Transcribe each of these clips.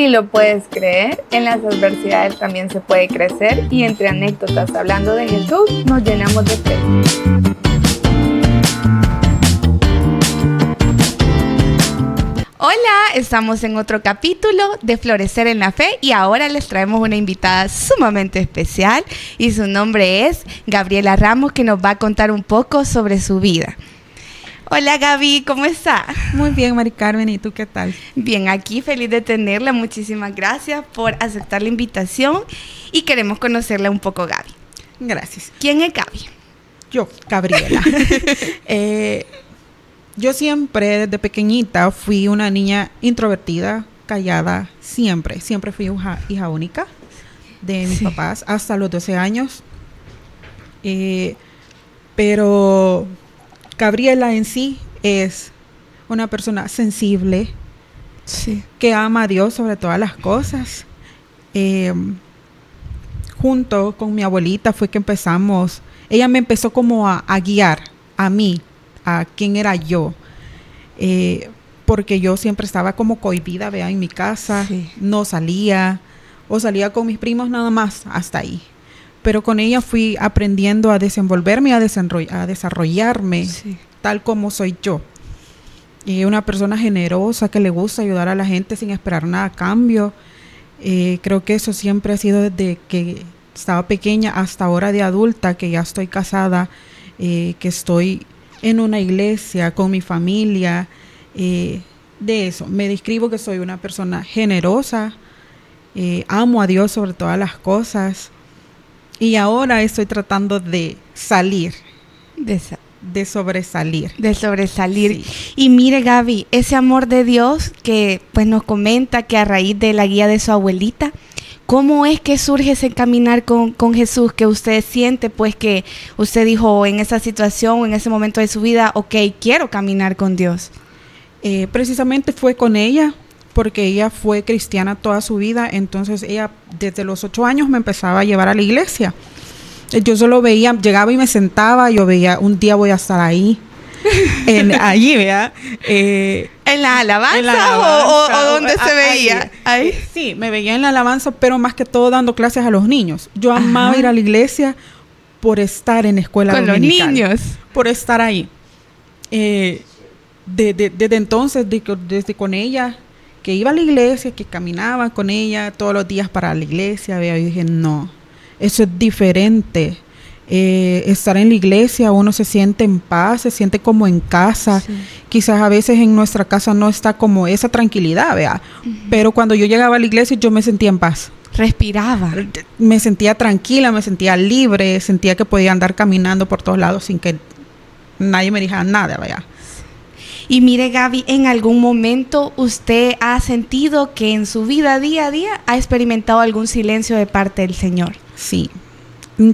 Sí lo puedes creer, en las adversidades también se puede crecer y entre anécdotas hablando de Jesús nos llenamos de fe. Hola, estamos en otro capítulo de Florecer en la Fe y ahora les traemos una invitada sumamente especial y su nombre es Gabriela Ramos, que nos va a contar un poco sobre su vida. Hola Gaby, ¿cómo está? Muy bien, Mari Carmen, ¿y tú qué tal? Bien, aquí feliz de tenerla, muchísimas gracias por aceptar la invitación y queremos conocerla un poco, Gaby. Gracias. ¿Quién es Gaby? Yo, Gabriela. Yo siempre, desde pequeñita, fui una niña introvertida, callada, siempre fui hija única de mis papás hasta los 12 años. Pero Gabriela en sí es una persona sensible, que ama a Dios sobre todas las cosas. Junto con mi abuelita fue que empezamos, ella me empezó como a guiar a mí, a quién era yo, porque yo siempre estaba como cohibida, en mi casa, no salía, o salía con mis primos nada más, hasta ahí. Pero con ella fui aprendiendo a desenvolverme, a desarrollarme, tal como soy yo. Y una persona generosa que le gusta ayudar a la gente sin esperar nada a cambio. Creo que eso siempre ha sido desde que estaba pequeña hasta ahora de adulta, que ya estoy casada, que estoy en una iglesia con mi familia. De eso, me describo que soy una persona generosa, amo a Dios sobre todas las cosas. Y ahora estoy tratando de salir, de sobresalir. De sobresalir. Sí. Y mire, Gaby, ese amor de Dios que pues nos comenta que a raíz de la guía de su abuelita, ¿cómo es que surge ese caminar con Jesús que usted siente? Pues que usted dijo en esa situación o en ese momento de su vida, ok, quiero caminar con Dios. Precisamente fue con ella, porque ella fue cristiana toda su vida. Entonces ella desde los 8 años me empezaba a llevar a la iglesia. Yo solo veía, llegaba y me sentaba, yo veía, un día voy a estar ahí, allí, ¿verdad? ¿En la alabanza o dónde se veía? ¿Ahí? Sí, me veía en la alabanza, pero más que todo dando clases a los niños. Yo amaba ir a la iglesia por estar en escuela dominical. Con los niños. Por estar ahí. Desde entonces, desde con ella, que iba a la iglesia, que caminaba con ella todos los días para la iglesia, ¿verdad? Y dije, no, eso es diferente. Estar en la iglesia, uno se siente en paz, se siente como en casa. Sí. Quizás a veces en nuestra casa no está como esa tranquilidad, ¿verdad? Pero cuando yo llegaba a la iglesia yo me sentía en paz. Respiraba. Me sentía tranquila, me sentía libre, sentía que podía andar caminando por todos lados sin que nadie me dijera nada, ¿verdad? Y mire, Gaby, ¿en algún momento usted ha sentido que en su vida día a día ha experimentado algún silencio de parte del Señor? Sí.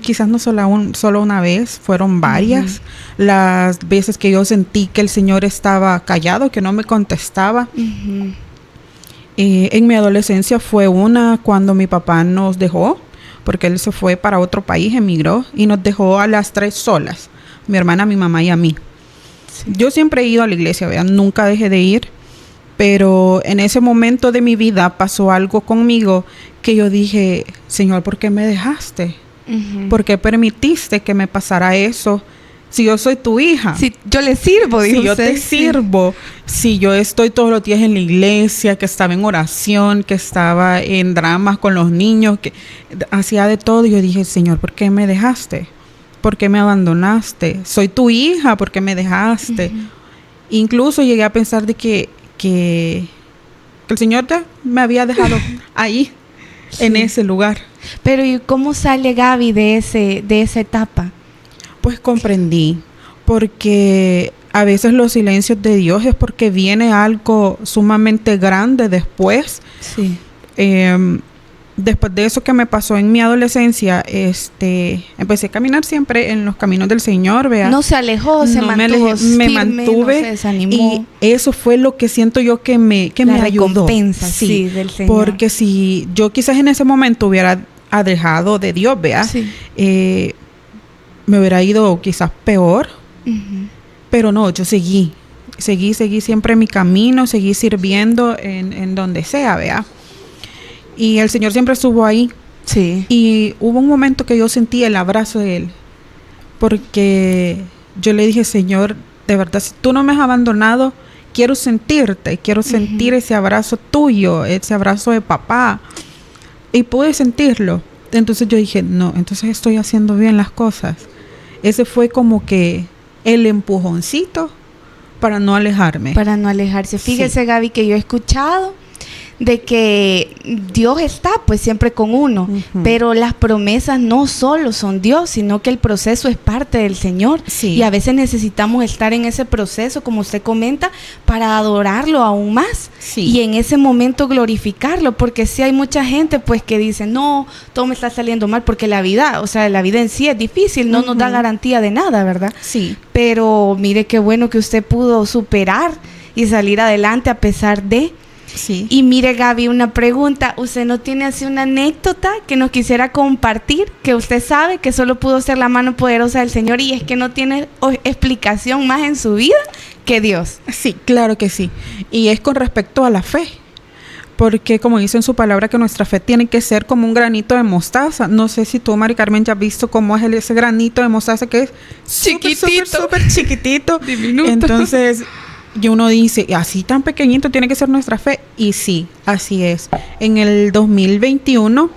Quizás no solo una vez, fueron varias las veces que yo sentí que el Señor estaba callado, que no me contestaba. En mi adolescencia fue una cuando mi papá nos dejó, porque él se fue para otro país, emigró, y nos dejó a las 3 solas, mi hermana, mi mamá y a mí. Sí. Yo siempre he ido a la iglesia, ¿verdad? Nunca dejé de ir, pero en ese momento de mi vida pasó algo conmigo que yo dije, Señor, ¿por qué me dejaste? ¿Por qué permitiste que me pasara eso? Si yo soy tu hija. Si yo le sirvo, dijo si usted. Yo te sirvo. Si yo estoy todos los días en la iglesia, que estaba en oración, que estaba en dramas con los niños, que hacía de todo. Y yo dije, Señor, ¿por qué me dejaste? ¿Por qué me abandonaste? Soy tu hija, ¿por qué me dejaste? Incluso llegué a pensar de que el Señor ya me había dejado ahí, en ese lugar. Pero ¿y cómo sale Gaby de esa etapa? Pues comprendí, porque a veces los silencios de Dios es porque viene algo sumamente grande después. Sí. Después de eso que me pasó en mi adolescencia, empecé a caminar siempre en los caminos del Señor, ¿vea? No se alejó, se mantuvo firme, me mantuve, no se desanimó. Y eso fue lo que siento yo que me ayudó. La recompensa, sí, del Señor. Porque si yo quizás en ese momento hubiera alejado de Dios, ¿vea? Sí. Me hubiera ido quizás peor, pero no, yo seguí siempre mi camino, seguí sirviendo en donde sea, ¿vea? Y el Señor siempre estuvo ahí. Sí. Y hubo un momento que yo sentí el abrazo de Él. Porque yo le dije, Señor, de verdad, si tú no me has abandonado, quiero sentirte, quiero sentir ese abrazo tuyo, ese abrazo de papá. Y pude sentirlo. Entonces yo dije, no, entonces estoy haciendo bien las cosas. Ese fue como que el empujoncito para no alejarme. Para no alejarse. Fíjese, sí, Gaby, que yo he escuchado de que Dios está pues siempre con uno, pero las promesas no solo son Dios, sino que el proceso es parte del Señor, sí, y a veces necesitamos estar en ese proceso, como usted comenta, para adorarlo aún más, sí, y en ese momento glorificarlo, porque sí hay mucha gente pues que dice, no, todo me está saliendo mal, porque la vida, o sea, la vida en sí es difícil, no nos da garantía de nada, ¿verdad? Sí. Pero mire qué bueno que usted pudo superar y salir adelante a pesar de... Sí. Y mire, Gaby, una pregunta, ¿usted no tiene así una anécdota que nos quisiera compartir, que usted sabe que solo pudo ser la mano poderosa del Señor y es que no tiene explicación más en su vida que Dios? Sí, claro que sí, y es con respecto a la fe, porque como dice en su palabra que nuestra fe tiene que ser como un granito de mostaza. No sé si tú, Mari Carmen, ya has visto cómo es ese granito de mostaza que es súper chiquitito, diminuto. Entonces... y uno dice, así tan pequeñito tiene que ser nuestra fe. Y sí, así es. En el 2021,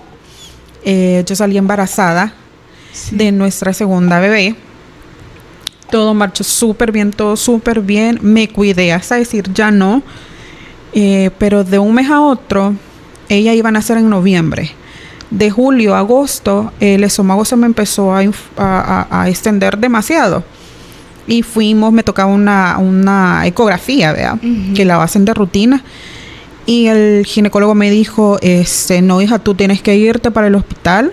yo salí embarazada, sí, de nuestra segunda bebé. Todo marchó súper bien, todo súper bien. Me cuidé hasta decir ya no. Pero de un mes a otro, ella iba a nacer en noviembre. De julio a agosto, el estómago se me empezó a extender demasiado. Y fuimos, me tocaba una ecografía, ¿verdad? Que la hacen de rutina. Y el ginecólogo me dijo, no, hija, tú tienes que irte para el hospital.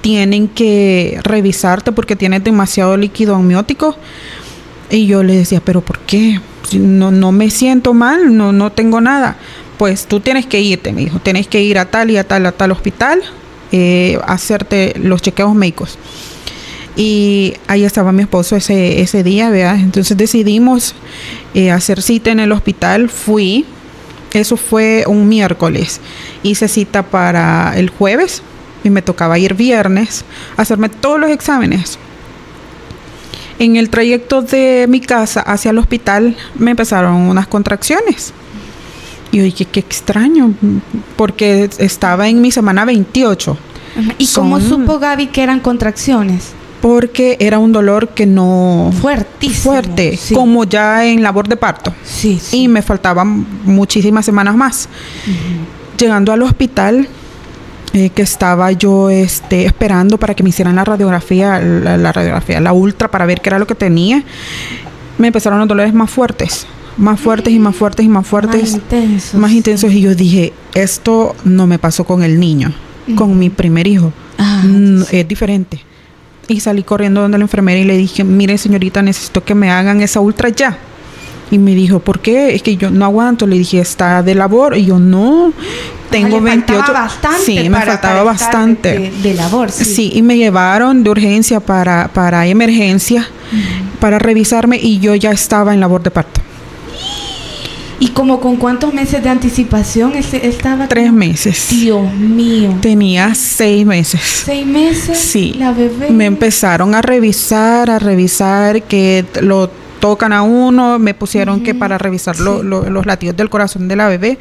Tienen que revisarte porque tienes demasiado líquido amniótico. Y yo le decía, ¿pero por qué? No me siento mal, no tengo nada. Pues tú tienes que irte, me dijo. Tienes que ir a tal y a tal hospital, hacerte los chequeos médicos. Y ahí estaba mi esposo ese día, ¿verdad? Entonces decidimos hacer cita en el hospital. Fui, eso fue un miércoles. Hice cita para el jueves y me tocaba ir viernes a hacerme todos los exámenes. En el trayecto de mi casa hacia el hospital me empezaron unas contracciones. Y yo dije, qué extraño, porque estaba en mi semana 28. ¿Y cómo supo Gaby que eran contracciones? Porque era un dolor que no... fuerte, sí, como ya en labor de parto. Sí, sí. Y me faltaban muchísimas semanas más. Llegando al hospital, que estaba yo esperando para que me hicieran la radiografía, la ultra, para ver qué era lo que tenía, me empezaron los dolores más fuertes. Más fuertes y más fuertes y más fuertes. Más intensos. Y yo dije, esto no me pasó con el niño, con mi primer hijo. Es diferente. Y salí corriendo donde la enfermera y le dije, mire señorita, necesito que me hagan esa ultra ya. Y me dijo, ¿por qué? Es que yo no aguanto. Le dije, ¿está de labor? Y yo, no, tengo 28. Sí, me faltaba bastante. De labor, sí. Sí, y me llevaron de urgencia para emergencia, para revisarme, y yo ya estaba en labor de parto. ¿Y como con cuántos meses de anticipación estaba? 3 meses. Dios mío. Tenía 6 meses. 6 meses. Sí. La bebé. Me empezaron a revisar que lo tocan a uno. Me pusieron que para revisar los latidos del corazón de la bebé.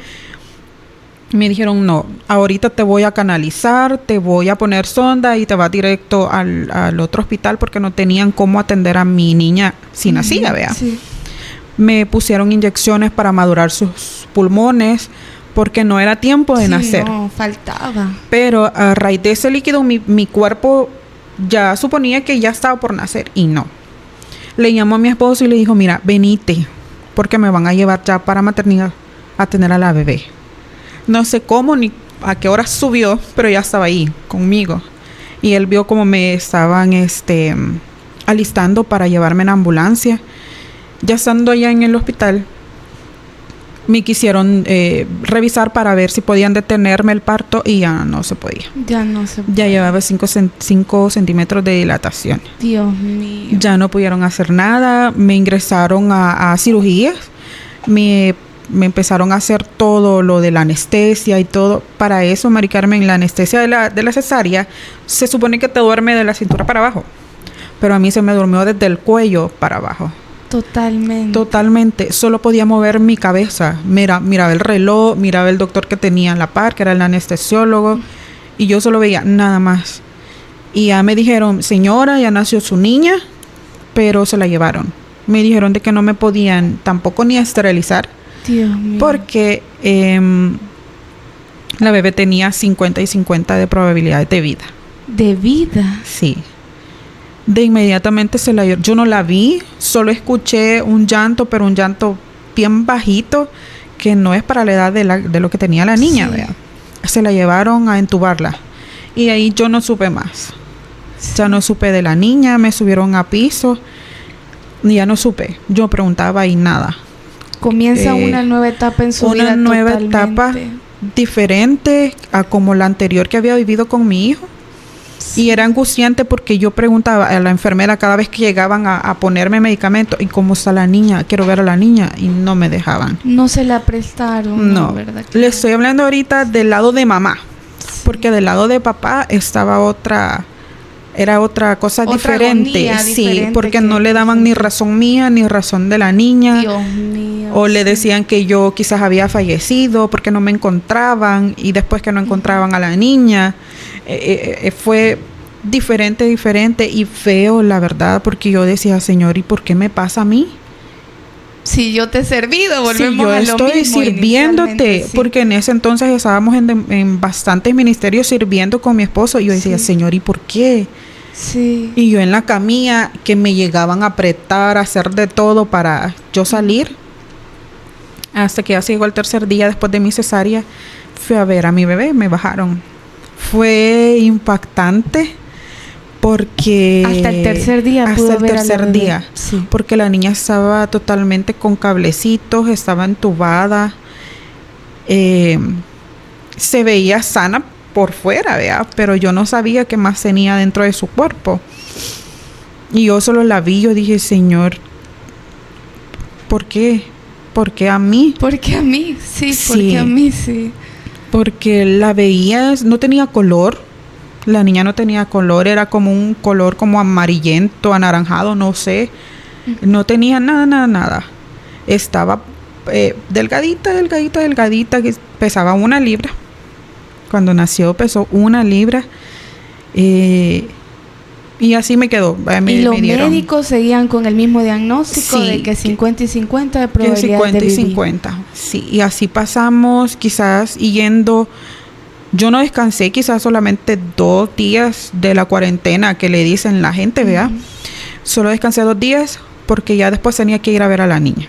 Me dijeron, no, ahorita te voy a canalizar, te voy a poner sonda y te vas directo al otro hospital porque no tenían cómo atender a mi niña si nacía, vea. Sí. Me pusieron inyecciones para madurar sus pulmones porque no era tiempo de nacer. No, faltaba. Pero a raíz de ese líquido mi cuerpo ya suponía que ya estaba por nacer y no. Le llamó a mi esposo y le dijo, mira, venite porque me van a llevar ya para maternidad a tener a la bebé. No sé cómo ni a qué hora subió, pero ya estaba ahí conmigo. Y él vio cómo me estaban alistando para llevarme en ambulancia. Ya estando allá en el hospital, me quisieron revisar para ver si podían detenerme el parto y ya no se podía. Ya llevaba 5 centímetros de dilatación. Dios mío. Ya no pudieron hacer nada. Me ingresaron a cirugías. Me me empezaron a hacer todo lo de la anestesia y todo. Para eso, Mari Carmen, la anestesia de la cesárea se supone que te duerme de la cintura para abajo, pero a mí se me durmió desde el cuello para abajo. Totalmente. Solo podía mover mi cabeza. Miraba el reloj, miraba el doctor que tenía a la par, que era el anestesiólogo, y yo solo veía nada más. Y ya me dijeron, señora, ya nació su niña, pero se la llevaron. Me dijeron de que no me podían tampoco ni esterilizar. Dios mío. Porque la bebé tenía 50 y 50 de probabilidades de vida. ¿De vida? Sí. De inmediatamente se la... Yo no la vi, solo escuché un llanto, pero un llanto bien bajito, que no es para la edad de lo que tenía la niña, sí. ¿vea? Se la llevaron a entubarla. Y ahí yo no supe más. Sí. Ya no supe de la niña, me subieron a piso. Y ya no supe. Yo preguntaba y nada. Comienza una nueva etapa en su vida. Una nueva etapa diferente a como la anterior que había vivido con mi hijo. Y era angustiante porque yo preguntaba a la enfermera cada vez que llegaban a ponerme medicamento, ¿y cómo está la niña? Quiero ver a la niña, y no me dejaban. No se la prestaron. No, ¿verdad? Le estoy hablando ahorita del lado de mamá, sí. Porque del lado de papá era otra cosa diferente. Sí, diferente, porque no le daban ni razón mía, ni razón de la niña. Dios mío. O le decían que yo quizás había fallecido porque no me encontraban, y después que no encontraban a la niña, fue diferente y feo, la verdad, porque yo decía, Señor, ¿y por qué me pasa a mí? Si yo te he servido, volvemos a lo mismo. Si yo estoy sirviéndote, sí. Porque en ese entonces estábamos en bastantes ministerios sirviendo con mi esposo, y yo decía, sí. Señor, ¿y por qué? Sí. Y yo en la camilla, que me llegaban a apretar, a hacer de todo para yo salir. Hasta que ya llegó el tercer día después de mi cesárea, fui a ver a mi bebé, me bajaron. Fue impactante porque... Hasta el tercer día pudo hasta el ver tercer a la día, sí. Porque la niña estaba totalmente con cablecitos, estaba entubada. Se veía sana por fuera, ¿verdad? Pero yo no sabía qué más tenía dentro de su cuerpo. Y yo solo la vi, yo dije, Señor, ¿por qué? ¿Por qué a mí? ¿Por qué a mí? Sí, porque a mí, sí. Porque la veías, no tenía color. La niña no tenía color, era como un color como amarillento, anaranjado, no sé. No tenía nada. Estaba delgadita, que pesaba 1 libra. Cuando nació pesó 1 libra. Y así me quedó. ¿Y los médicos seguían con el mismo diagnóstico, sí, de que 50 y 50 de probabilidad 50 de y vivir? 50, sí. Y así pasamos, quizás yendo... Yo no descansé quizás solamente 2 días de la cuarentena que le dicen la gente, ¿verdad? Solo descansé 2 días porque ya después tenía que ir a ver a la niña.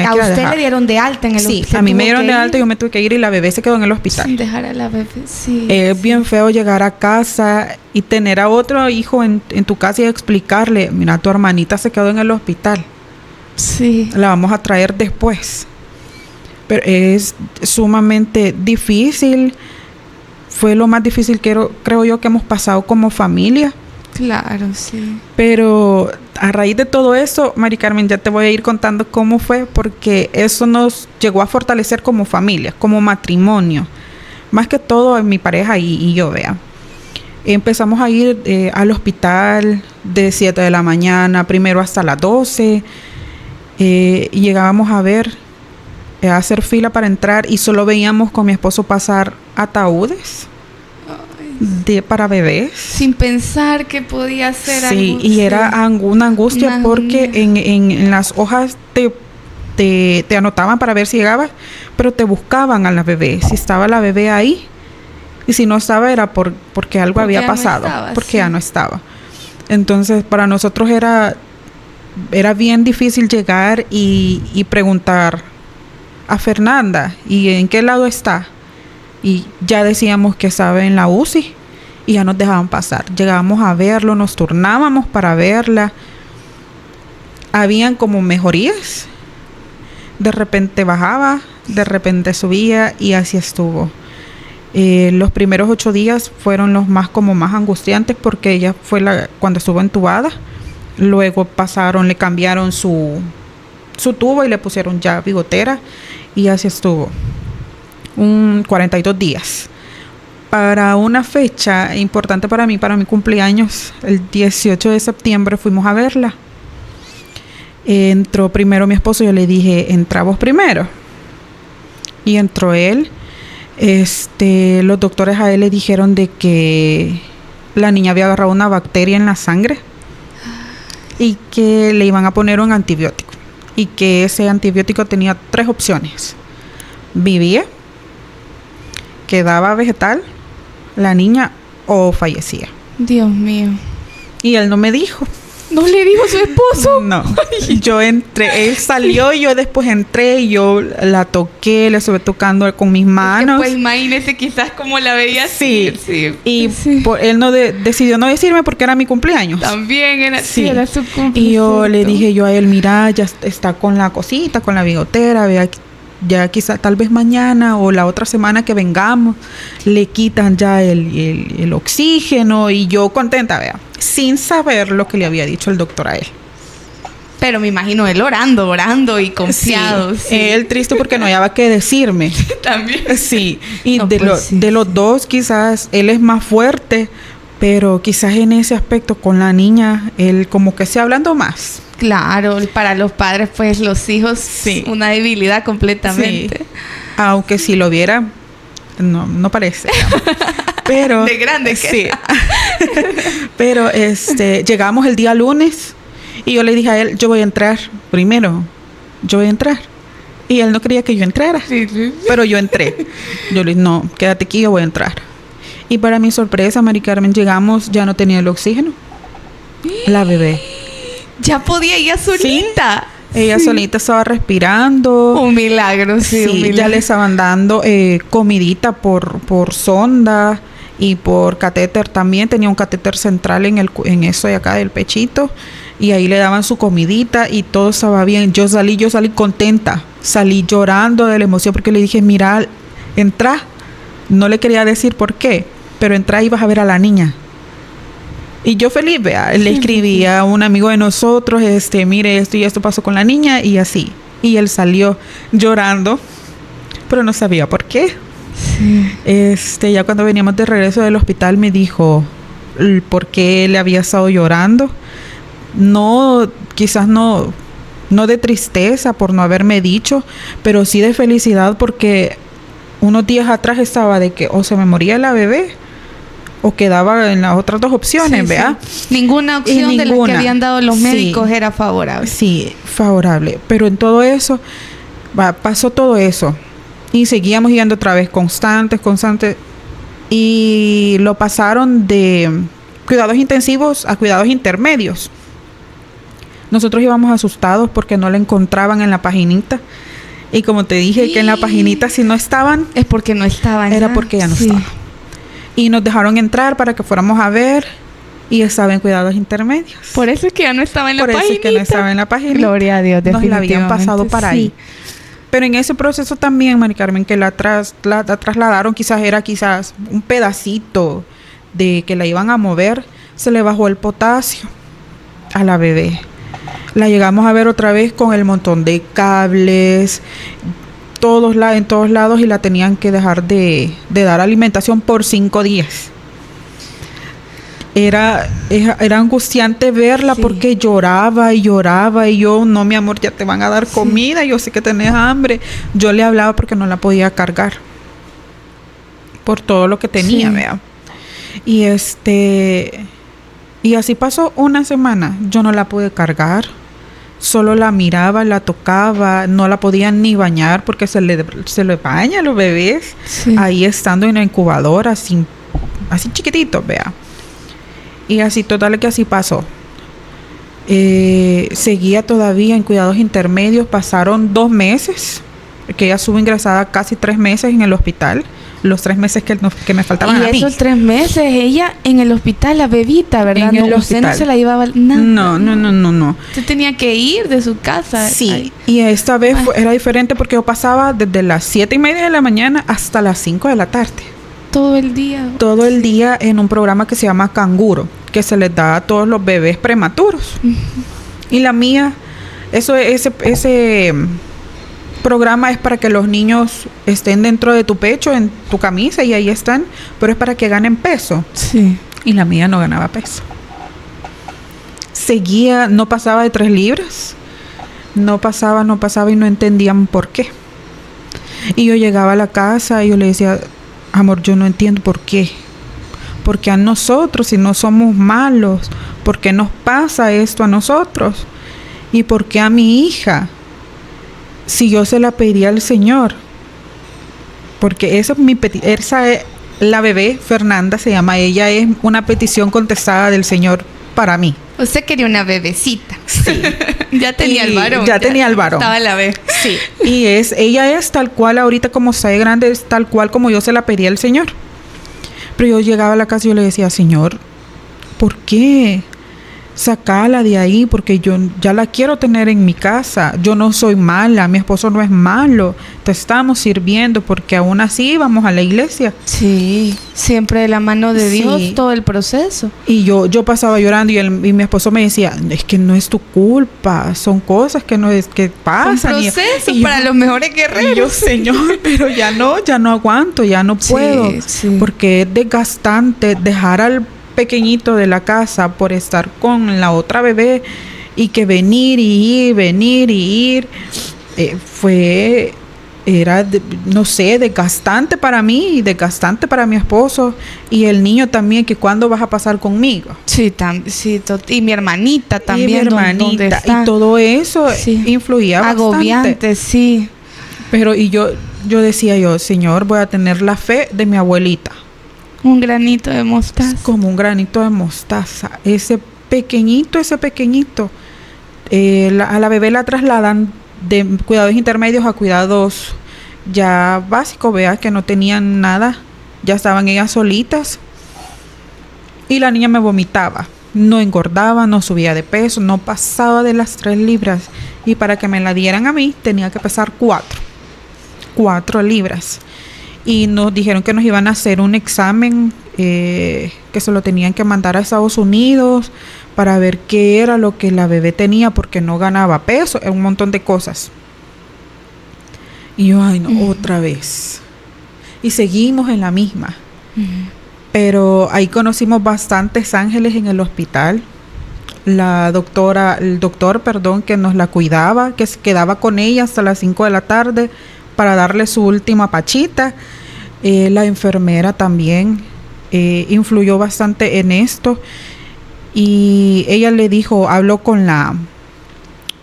¿A usted le dieron de alta en el hospital? Sí, a mí me dieron de alta y yo me tuve que ir y la bebé se quedó en el hospital. Sin dejar a la bebé, sí. Es bien feo llegar a casa y tener a otro hijo en tu casa y explicarle, mira, tu hermanita se quedó en el hospital. Sí. La vamos a traer después. Pero es sumamente difícil. Fue lo más difícil creo yo que hemos pasado como familia. Claro, sí. Pero a raíz de todo eso, Mari Carmen, ya te voy a ir contando cómo fue, porque eso nos llegó a fortalecer como familia, como matrimonio. Más que todo mi pareja y yo, vea. Empezamos a ir al hospital de 7 de la mañana, primero hasta las 12. Y llegábamos a hacer fila para entrar y solo veíamos con mi esposo pasar ataúdes para bebés. Sin pensar que podía ser algo. Sí, y era una angustia porque en las hojas te anotaban para ver si llegaba, pero te buscaban a la bebé, si estaba la bebé ahí, y si no estaba era porque algo había pasado, porque ya no estaba. Entonces para nosotros era bien difícil llegar y preguntar a Fernanda, ¿y en qué lado está? Y ya decíamos que estaba en la UCI y ya nos dejaban pasar. Llegábamos a verlo, nos turnábamos para verla. Habían como mejorías. De repente bajaba, de repente subía y así estuvo. Los primeros 8 días fueron los más angustiantes porque ella fue cuando estuvo entubada. Luego le cambiaron su su tubo y le pusieron ya bigotera y así estuvo 42 días. Para una fecha importante para mí, para mi cumpleaños, el 18 de septiembre fuimos a verla. Entró primero mi esposo, yo le dije, entra vos primero. Y entró él. Los doctores a él le dijeron de que la niña había agarrado una bacteria en la sangre y que le iban a poner un antibiótico. Y que ese antibiótico tenía 3 opciones. Vivía, quedaba vegetal, la niña, o fallecía. Dios mío. Y él no me dijo. ¿No le dijo a su esposo? No. Yo entré, él salió y yo después entré y yo la toqué, la estuve tocando con mis manos. Pues imagínese quizás como la veía. Sí. Y sí. Él no decidió no decirme porque era mi cumpleaños. También era, sí. Era su cumpleaños. Y yo le dije yo a él, mira, ya está con la cosita, con la bigotera, vea, ya quizá tal vez mañana o la otra semana que vengamos le quitan ya el oxígeno, y yo contenta, vea, sin saber lo que le había dicho el doctor a él. Pero me imagino él orando y confiado. Sí. Él triste porque no había qué decirme. También. Sí. Y no, de los dos quizás él es más fuerte, pero quizás en ese aspecto con la niña él como que se hablando más. Claro, para los padres, pues los hijos, sí, una debilidad completamente. Sí. Aunque si lo viera, no parece. Pero de grande que sí. Pero llegamos el día lunes y yo le dije a él, yo voy a entrar primero. Yo voy a entrar. Y él no quería que yo entrara. Sí. Pero yo entré. Yo le dije, no, quédate aquí, yo voy a entrar. Y para mi sorpresa, Mari Carmen, llegamos, ya no tenía el oxígeno. La bebé. Ya podía ella solita. Sí, ella solita estaba respirando. Un milagro, sí. Un milagro. Ya le estaban dando comidita por sonda y por catéter también. Tenía un catéter central en eso de acá del pechito. Y ahí le daban su comidita y todo estaba bien. Yo salí contenta. Salí llorando de la emoción porque le dije, mira, entra. No le quería decir por qué, pero entra y vas a ver a la niña. Y yo feliz, vea, le escribí a un amigo de nosotros, mire, esto y esto pasó con la niña, y así. Y él salió llorando, pero no sabía por qué. Sí. Ya cuando veníamos de regreso del hospital me dijo por qué le había estado llorando. No, quizás no de tristeza por no haberme dicho, pero sí de felicidad porque unos días atrás estaba de que o se me moría la bebé o quedaba en las otras 2 opciones, ¿verdad? Sí. Ninguna opción de las que habían dado los médicos era favorable. Sí, favorable. Pero en todo eso, pasó todo eso. Y seguíamos yendo otra vez, constantes. Y lo pasaron de cuidados intensivos a cuidados intermedios. Nosotros íbamos asustados porque no la encontraban en la paginita. Y como te dije, que en la paginita si no estaban... Es porque no estaban. Era porque ya no estaban. Y nos dejaron entrar para que fuéramos a ver y estaba en cuidados intermedios. Por eso es que ya no estaba en la paginita. Por eso es que no estaba en la paginita. Gloria a Dios, nos la habían pasado para ahí. Pero en ese proceso también, Mari Carmen, que la trasladaron, quizás un pedacito de que la iban a mover, se le bajó el potasio a la bebé. La llegamos a ver otra vez con el montón de cables, en todos lados, y la tenían que dejar de dar alimentación por 5 días. Era angustiante verla porque lloraba y yo, no, mi amor, ya te van a dar comida, yo sé que tenés hambre. Yo le hablaba porque no la podía cargar por todo lo que tenía, vea. Y y así pasó una semana. Yo no la pude cargar. Solo la miraba, la tocaba, no la podían ni bañar porque se le baña a los bebés ahí estando en la incubadora, así chiquitito, vea. Y así, total que así pasó. Seguía todavía en cuidados intermedios, pasaron 2 meses, que ella estuvo ingresada casi 3 meses en el hospital. Los 3 meses que me faltaban a mí. Y esos 3 meses ella en el hospital, la bebita, ¿verdad? En el hospital. Usted no se la llevaba nada. No. Usted tenía que ir de su casa. Sí, ay. Y esta vez era diferente porque yo pasaba desde las 7:30 de la mañana hasta las 5 de la tarde. Todo el día. Todo el día en un programa que se llama Canguro, que se les da a todos los bebés prematuros. Y la mía Ese programa es para que los niños estén dentro de tu pecho, en tu camisa, y ahí están, pero es para que ganen peso. Sí. Y la mía no ganaba peso. Seguía, no pasaba de 3 libras. No pasaba y no entendían por qué. Y yo llegaba a la casa y yo le decía, amor, yo no entiendo por qué. Porque a nosotros, si no somos malos, ¿por qué nos pasa esto a nosotros? ¿Y por qué a mi hija? Si yo se la pedí al Señor. Porque esa es la bebé, Fernanda se llama. Ella es una petición contestada del Señor para mí. Usted quería una bebecita. Sí. Ya tenía el varón. Ya tenía el varón. Estaba la bebé. Sí. Y ella es tal cual ahorita, como está de grande, es tal cual como yo se la pedí al Señor. Pero yo llegaba a la casa y yo le decía, Señor, ¿por qué? Sacala de ahí, porque yo ya la quiero tener en mi casa. Yo no soy mala, mi esposo no es malo. Te estamos sirviendo, porque aún así vamos a la iglesia. Sí, siempre de la mano de Dios, todo el proceso. Y yo pasaba llorando y mi esposo me decía, es que no es tu culpa, son cosas que no es que pasan. Son procesos y para los mejores guerreros. Y yo, Señor, pero ya no aguanto, ya no puedo. Sí. Porque es desgastante dejar al pequeñito de la casa por estar con la otra bebé, y que venir y ir, era desgastante para mí y desgastante para mi esposo, y el niño también, que cuándo vas a pasar conmigo. Sí, y mi hermanita también. Y todo eso influía bastante. Agobiante, sí. Pero yo decía, Señor, voy a tener la fe de mi abuelita. Un granito de mostaza. Como un granito de mostaza. Ese pequeñito. A la bebé la trasladan de cuidados intermedios a cuidados ya básicos, vea, que no tenían nada. Ya estaban ellas solitas. Y la niña me vomitaba. No engordaba, no subía de peso, no pasaba de las 3 libras. Y para que me la dieran a mí, tenía que pesar 4 libras. Y nos dijeron que nos iban a hacer un examen, que se lo tenían que mandar a Estados Unidos para ver qué era lo que la bebé tenía, porque no ganaba peso, un montón de cosas. Y yo, otra vez. Y seguimos en la misma. Pero ahí conocimos bastantes ángeles en el hospital. El doctor, que nos la cuidaba, que se quedaba con ella hasta las 5 de la tarde para darle su última pachita. La enfermera también influyó bastante en esto, y ella le dijo, habló con la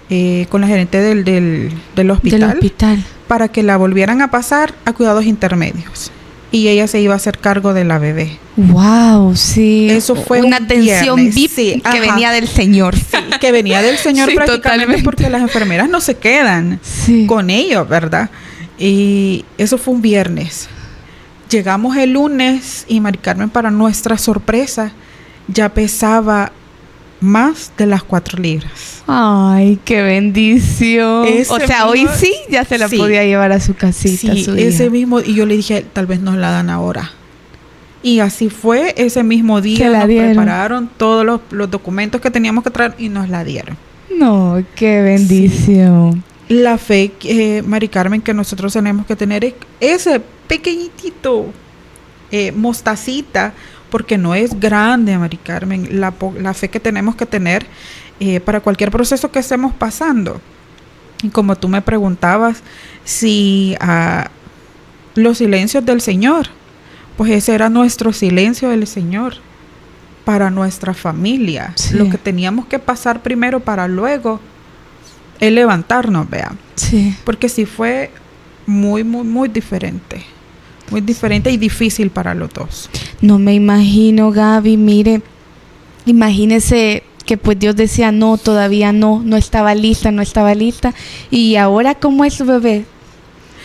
gerente del hospital para que la volvieran a pasar a cuidados intermedios, y ella se iba a hacer cargo de la bebé. Wow, sí. Eso fue una atención VIP que venía del Señor. Sí, que venía del Señor, prácticamente, totalmente. Porque las enfermeras no se quedan con ellos, ¿verdad? Y eso fue un viernes. Llegamos el lunes y Mari Carmen, para nuestra sorpresa, ya pesaba más de las 4 libras. Ay, qué bendición. Hoy sí ya se la podía llevar a su casita. Sí, ese mismo. Y yo le dije, tal vez nos la dan ahora. Y así fue. Ese mismo día nos prepararon todos los documentos que teníamos que traer y nos la dieron. No, qué bendición. Sí. La fe, Mari Carmen, que nosotros tenemos que tener es ese pequeñitito mostacita, porque no es grande, Mari Carmen, la fe que tenemos que tener para cualquier proceso que estemos pasando. Y como tú me preguntabas, si los silencios del Señor, pues ese era nuestro silencio del Señor para nuestra familia. Lo que teníamos que pasar primero para luego es levantarnos, vea. Sí. Porque sí fue muy, muy, muy diferente. Muy diferente y difícil para los dos. No me imagino, Gaby, mire, imagínese que pues Dios decía, no, todavía no estaba lista. Y ahora, ¿cómo es su bebé?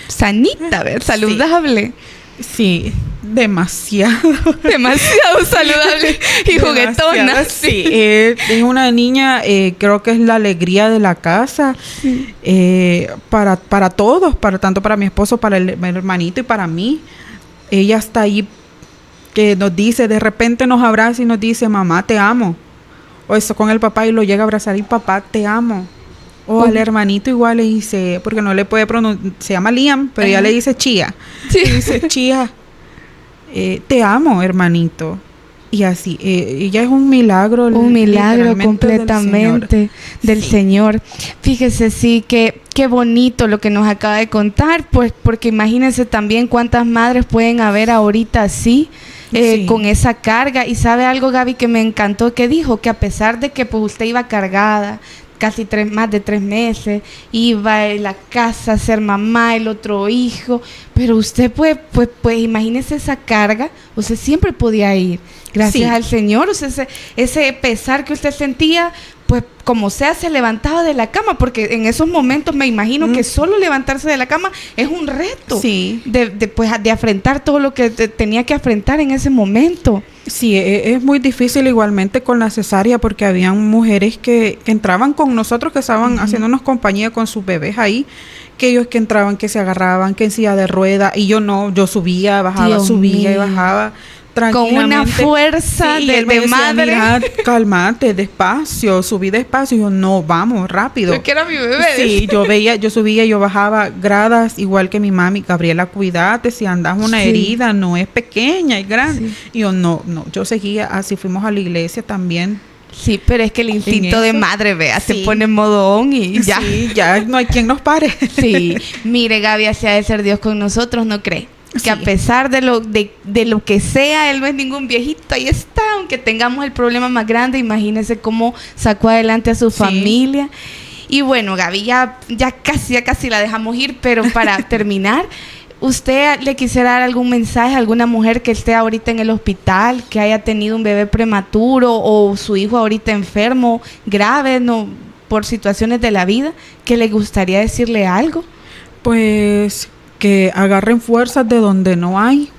Sanita, ¿verdad? Saludable. Sí, demasiado saludable y juguetona. Sí, es una niña, creo que es la alegría de la casa, para todos, tanto para mi esposo, para el hermanito y para mí. Ella está ahí, que nos dice, de repente nos abraza y nos dice, mamá, te amo. O eso con el papá, y lo llega a abrazar y papá, te amo. O al hermanito igual le dice, porque no le puede pronunciar, se llama Liam, pero ella le dice Chía. Sí. Le dice, Chía, te amo, hermanito. Y así, ella es un milagro. Un milagro completamente del Señor. Fíjese, sí, qué bonito lo que nos acaba de contar, pues porque imagínense también cuántas madres pueden haber ahorita así, con esa carga. Y sabe algo, Gaby, que me encantó que dijo, que a pesar de que pues usted iba cargada, casi más de 3 meses, iba a la casa a ser mamá, el otro hijo, pero usted pues imagínese esa carga, usted siempre podía ir, gracias al Señor, o sea, ese pesar que usted sentía, pues como sea se levantaba de la cama, porque en esos momentos me imagino que solo levantarse de la cama es un reto, de afrontar todo lo que tenía que afrontar en ese momento. Sí, es muy difícil igualmente con la cesárea, porque habían mujeres que entraban con nosotros, que estaban haciéndonos compañía con sus bebés ahí, que ellos que entraban, que se agarraban, que en silla de rueda, y yo no, yo subía, bajaba, Dios subía mío. Y bajaba con una fuerza de decía, madre. Mira, cálmate, despacio, subí despacio. Y yo, no, vamos, rápido. Yo quiero a mi bebé. Sí, yo subía, yo bajaba gradas, igual que mi mami. Gabriela, cuídate, si andas una herida, no es pequeña, es grande. Y yo, no, yo seguía, así fuimos a la iglesia también. Sí, pero es que el instinto de madre, vea, se pone en modo on y ya. Sí, ya no hay quien nos pare. Sí, mire, Gaby, así ha de ser Dios con nosotros, ¿no cree? Que a pesar de lo que sea, Él no es ningún viejito, ahí está, aunque tengamos el problema más grande, imagínese cómo sacó adelante a su familia. Y bueno, Gaby, ya casi la dejamos ir, pero para terminar, ¿usted le quisiera dar algún mensaje a alguna mujer que esté ahorita en el hospital, que haya tenido un bebé prematuro o su hijo ahorita enfermo, grave, no, por situaciones de la vida, que le gustaría decirle algo? Pues que agarren fuerzas de donde no hay,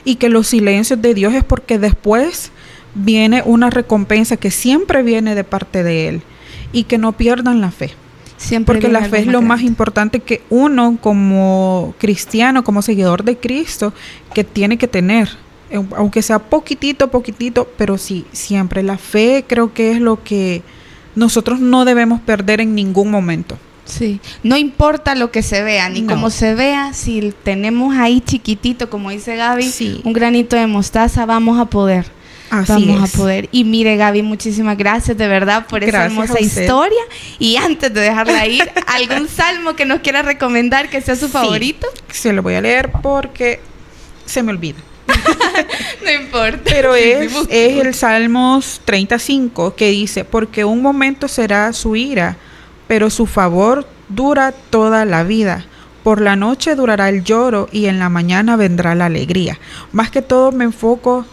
y que los silencios de Dios es porque después viene una recompensa que siempre viene de parte de Él, y que no pierdan la fe. Siempre, porque la fe es lo más importante que uno como cristiano, como seguidor de Cristo, que tiene que tener, aunque sea poquitito, pero sí, siempre la fe creo que es lo que nosotros no debemos perder en ningún momento. Sí, no importa lo que se vea, ni cómo se vea, si tenemos ahí chiquitito, como dice Gaby, un granito de mostaza, vamos a poder. Vamos a poder. Y mire, Gaby, muchísimas gracias de verdad por esa hermosa historia. Y antes de dejarla ir, ¿algún salmo que nos quiera recomendar que sea su favorito? Se lo voy a leer porque se me olvida. No importa. Pero es el Salmos 35, que dice: porque un momento será su ira, pero su favor dura toda la vida. Por la noche durará el lloro y en la mañana vendrá la alegría. Más que todo me enfoco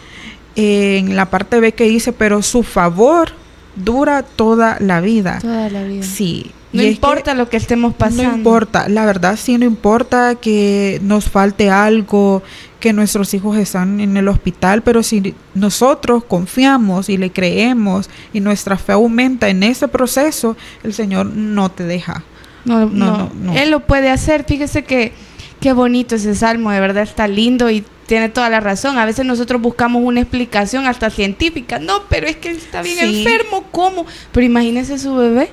en la parte B que dice, pero su favor dura toda la vida. Toda la vida. Sí. No importa lo que estemos pasando. No importa, la verdad sí, no importa que nos falte algo, que nuestros hijos están en el hospital, pero si nosotros confiamos y le creemos y nuestra fe aumenta en ese proceso, el Señor no te deja. No. Él lo puede hacer. Fíjese que qué bonito ese salmo, de verdad está lindo y tiene toda la razón. A veces nosotros buscamos una explicación hasta científica. No, pero es que él está bien enfermo, ¿cómo? Pero imagínese su bebé.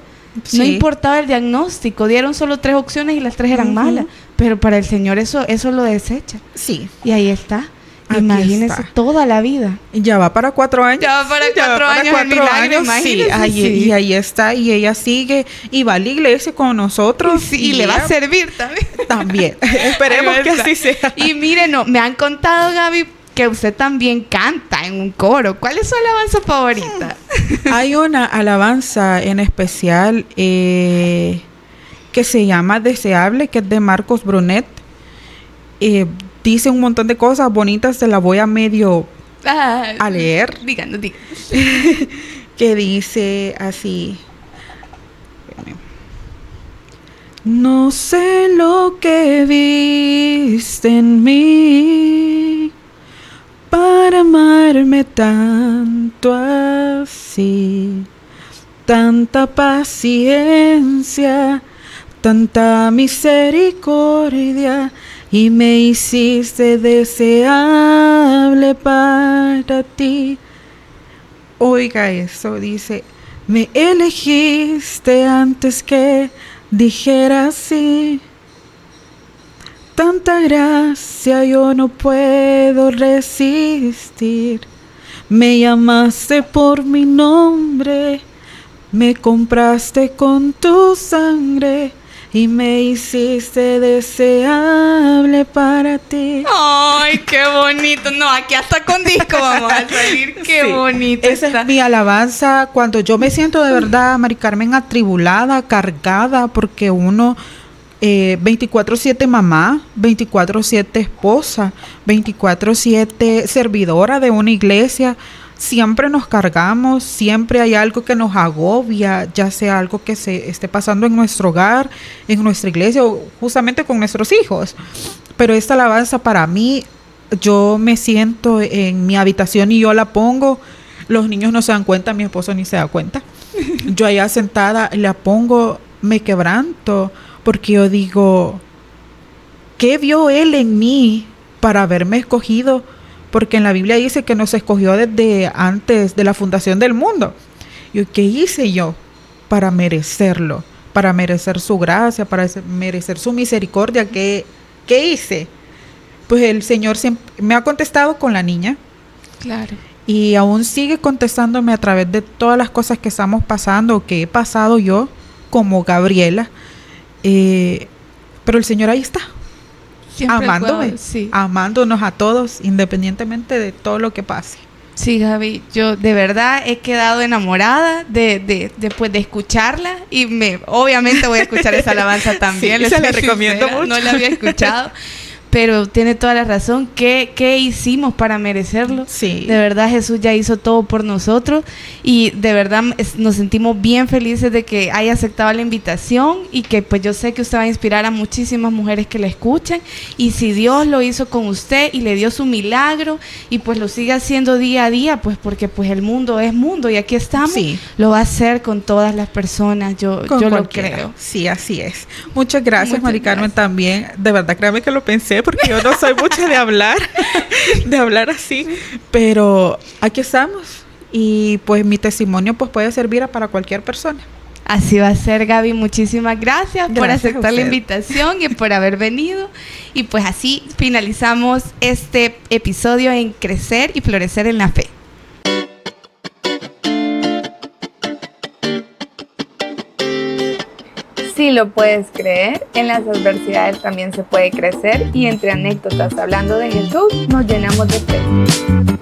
No importaba el diagnóstico, dieron solo 3 opciones y las 3 eran malas, pero para el Señor eso lo desecha. Sí. Y ahí está. Imagínese toda la vida. Ya va para 4 años. Ya va para 4 años. 4 años, sí. Y ahí está. Y ella sigue y va a la iglesia con nosotros. Y le va a servir también. También. Esperemos que así sea. Y miren, me han contado, Gaby, que usted también canta en un coro. ¿Cuál es su alabanza favorita? Hay una alabanza en especial que se llama Deseable, que es de Marcos Brunet. Dice un montón de cosas bonitas, se la voy a medio a leer. Díganos. Que dice así: no sé lo que viste en mí para amarme tanto así, tanta paciencia, tanta misericordia, y me hiciste deseable para ti. Oiga eso, dice: me elegiste antes que dijera así: tanta gracia yo no puedo resistir. Me llamaste por mi nombre, me compraste con tu sangre y me hiciste deseable para ti. ¡Ay, qué bonito! No, aquí hasta con disco vamos a salir. ¡Qué Sí, bonito! esa es mi alabanza cuando yo me siento de verdad, Mari Carmen, atribulada, cargada, porque uno 24/7 mamá, 24/7 esposa, 24/7 servidora de una iglesia. Siempre nos cargamos, siempre hay algo que nos agobia, ya sea algo que se esté pasando en nuestro hogar, en nuestra iglesia o justamente con nuestros hijos. Pero esta alabanza para mí, yo me siento en mi habitación y yo la pongo. Los niños no se dan cuenta, mi esposo ni se da cuenta. Yo allá sentada la pongo, me quebranto, porque yo digo, ¿qué vio Él en mí para haberme escogido? Porque en la Biblia dice que nos escogió desde antes de la fundación del mundo. ¿Y qué hice yo para merecerlo? Para merecer su gracia, para merecer su misericordia. ¿Qué hice? Pues el Señor siempre me ha contestado con la niña. Claro. Y aún sigue contestándome a través de todas las cosas que estamos pasando, o que he pasado yo, como Gabriela. Pero el Señor ahí está. Siempre Amándome, sí. amándonos a todos, independientemente de todo lo que pase. Sí, Gaby, yo de verdad he quedado enamorada después de escucharla y obviamente voy a escuchar esa alabanza también. Sí, se la recomiendo mucho. No la había escuchado, pero tiene toda la razón. ¿Qué hicimos para merecerlo? Sí. De verdad Jesús ya hizo todo por nosotros y de verdad nos sentimos bien felices de que haya aceptado la invitación y que pues yo sé que usted va a inspirar a muchísimas mujeres que la escuchen, y si Dios lo hizo con usted y le dio su milagro y pues lo sigue haciendo día a día, pues porque pues el mundo es mundo y aquí estamos, Sí. Lo va a hacer con todas las personas, yo lo creo. Sí, así es. Muchas gracias, Muchas Mari Carmen, gracias. también. De verdad, créame que lo pensé, porque yo no soy mucho de hablar, de hablar así, pero aquí estamos y pues mi testimonio pues puede servir para cualquier persona. Así va a ser, Gaby. Muchísimas gracias por Gracias a aceptar la usted. invitación y por haber venido. Y pues así finalizamos este episodio en Crecer y Florecer en la Fe. Si lo puedes creer, en las adversidades también se puede crecer y entre anécdotas hablando de Jesús nos llenamos de fe.